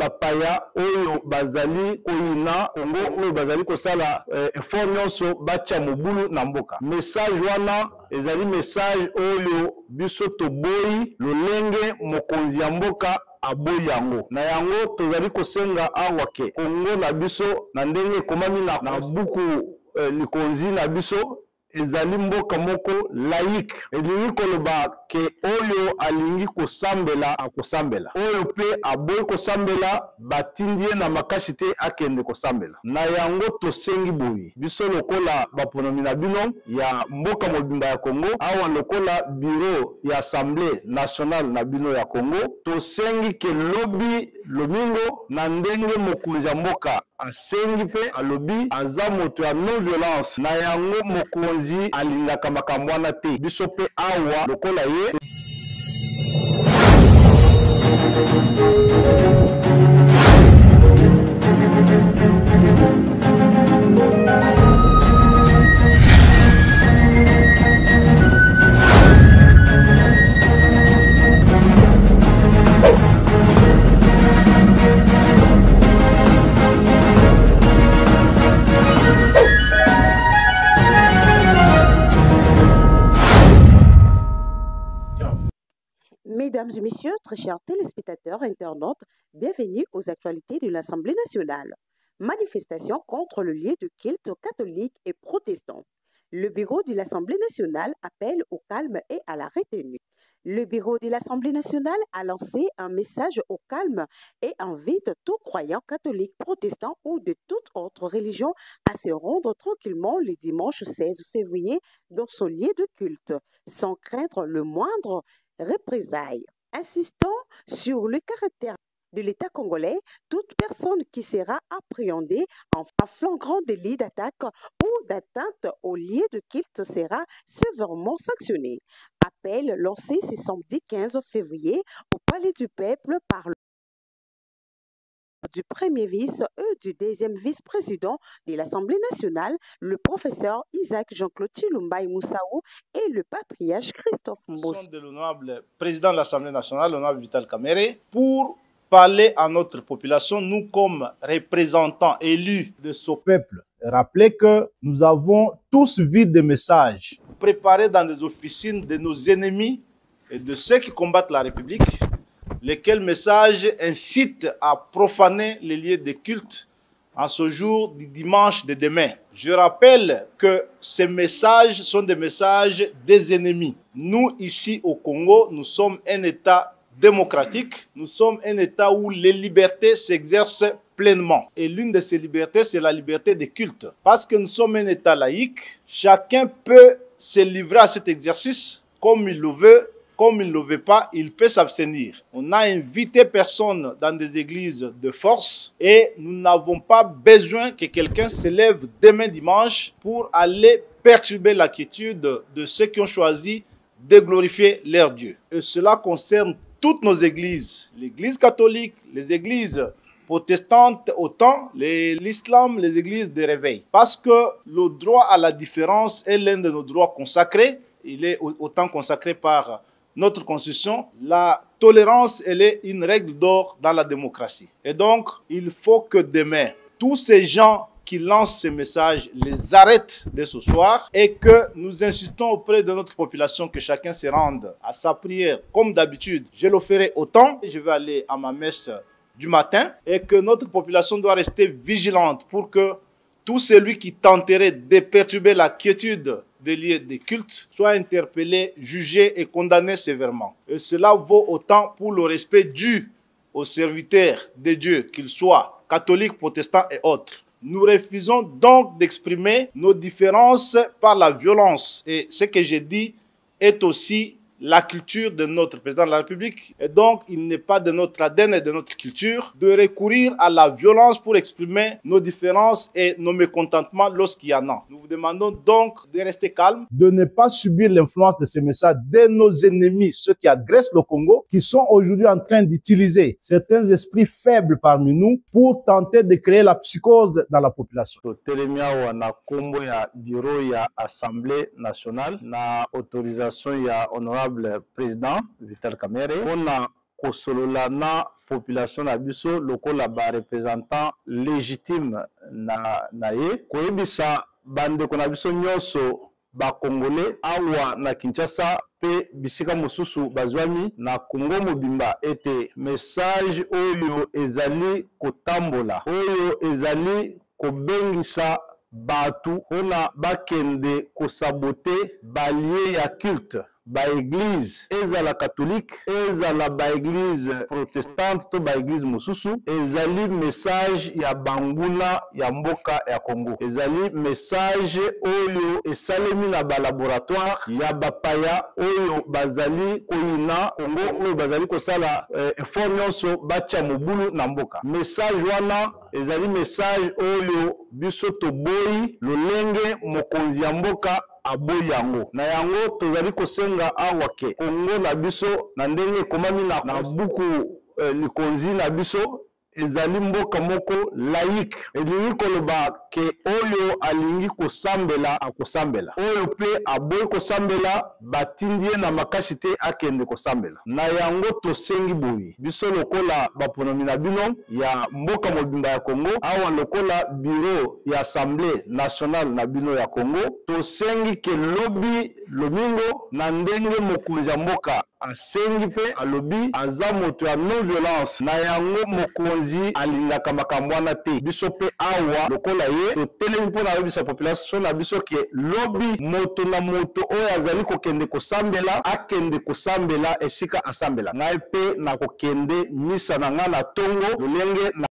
bapaya oyo bazali koyina Congo oyo bazali kosala effort nyonso batia mobulu na mboka. Message wana ezali message oyo biso toboyi lolenge mokonzi ya mboka aboyi yango. Na yango tozali kosenga awa ke Congo na biso na ndenge ekomami na buku likonzi na biso ezali mboka moko laïque. Elingi koloba ke oyo alingi kosambela akosambela, oyo pe aboyi kosambela batindie na makasi te akende kosambela. Na yango tosengi boyi biso lokola baponomi na bino ya mboka mobimba ya Congo, awa lokola bureau ya Assemblée nationale na bino ya Congo, tosengi ke lobi lomingo na ndenge mokonzi ya mboka asengi pe alobi aza moto ya non violence, na yango mokonzi alingaka makambo wana te. Biso pe awa lokola ye Mesdames et messieurs, très chers téléspectateurs, internautes, bienvenue aux actualités de l'Assemblée nationale. Manifestation contre le lieu de culte catholique et protestant. Le bureau de l'Assemblée nationale appelle au calme et à la retenue. Le bureau de l'Assemblée nationale a lancé un message au calme et invite tout croyant catholique, protestant ou de toute autre religion à se rendre tranquillement le dimanche 16 février dans son lieu de culte, sans craindre le moindre représailles. Insistant sur le caractère de l'État congolais, toute personne qui sera appréhendée en flagrant délit d'attaque ou d'atteinte au lieu de culte sera sévèrement sanctionnée. Appel lancé ce samedi 15 février au Palais du Peuple par du premier vice et du deuxième vice-président de l'Assemblée nationale, le professeur Isaac Jean-Claude Chilumba Moussaou et le patriarche Christophe Mbos. De l'honorable président de l'Assemblée nationale, l'honorable Vital Kamerhe, pour parler à notre population, nous comme représentants élus de ce peuple, rappeler que nous avons tous vu des messages préparés dans des officines de nos ennemis et de ceux qui combattent la République, lesquels messages incitent à profaner les lieux de culte en ce jour du dimanche de demain. Je rappelle que ces messages sont des messages des ennemis. Nous, ici au Congo, nous sommes un État démocratique. Nous sommes un État où les libertés s'exercent pleinement. Et l'une de ces libertés, c'est la liberté de culte. Parce que nous sommes un État laïque, chacun peut se livrer à cet exercice comme il le veut. Comme il ne le veut pas, il peut s'abstenir. On n'a invité personne dans des églises de force et nous n'avons pas besoin que quelqu'un se lève demain dimanche pour aller perturber la quiétude de ceux qui ont choisi de glorifier leur Dieu. Et cela concerne toutes nos églises, l'église catholique, les églises protestantes autant, l'islam, les églises de réveil. Parce que le droit à la différence est l'un de nos droits consacrés. Il est autant consacré par notre constitution. La tolérance, elle est une règle d'or dans la démocratie. Et donc, il faut que demain, tous ces gens qui lancent ces messages les arrêtent dès ce soir et que nous insistons auprès de notre population que chacun se rende à sa prière comme d'habitude. Je le ferai autant. Je vais aller à ma messe du matin et que notre population doit rester vigilante pour que tout celui qui tenterait de perturber la quiétude des lieux de culte soit interpellé, jugé et condamné sévèrement. Et cela vaut autant pour le respect dû aux serviteurs de Dieu, qu'ils soient catholiques, protestants et autres. Nous refusons donc d'exprimer nos différences par la violence. Et ce que j'ai dit est aussi la culture de notre président de la République. Et donc, il n'est pas de notre ADN et de notre culture de recourir à la violence pour exprimer nos différences et nos mécontentements lorsqu'il y en a. Nous vous demandons donc de rester calme, de ne pas subir l'influence de ces messages de nos ennemis, ceux qui agressent le Congo, qui sont aujourd'hui en train d'utiliser certains esprits faibles parmi nous pour tenter de créer la psychose dans la population. Telemia na kombo ya bureau ya Assemblée nationale na autorisation ya honorable président Vital Kamerhe. On a kosolola na population na biso lokola ba représentant légitime na ye koyebisa bandeko na biso nyonso ba Congolais awa na Kinshasa pe bisika mosusu bazwami na Congo mobimba ete message oyo ezali kotambola oyo ezali kobengisa batu ona bakende kosabote balie ya culte ba église ezala catholique ezala ba église protestante to ba église mosusu ezali message ya banguna ya mboka ya Congo ezali message oyo esalemi na ba laboratoire ya bapaya oyo bazali koyina Congo oyo bazali kosala effort nyonso bacha mobulu na mboka message wana ezali message oyo biso toboyi lolenge mokonzi ya mboka aboyi yango na yango tozali kosenga awa ke Congo na biso na ndenge ekomami na buku likonzi na biso ezali mboka moko laïque elingi koloba ke oyo alingi kosambela akosambela oyo pe aboyi kosambela batindie na makasi te akende kosambela na yango tosengi boyi biso lokola baponomi na bino ya mboka mobimba ya Congo awa lokola bureau ya assemblée nationale na bino ya Congo tosengi ke lobi lomingo na ndenge mokonzi ya mboka asengi pe alobi aza moto ya non violence na yango mokonzi alingaka makambo wana te biso pe awa lokola ye totelemi mpona ayebisa population na biso ke lobi moto na moto oyo azali kokende kosambela akende kosambela esika asambela ngai pe na kokende misa na nga na tongo lolenge na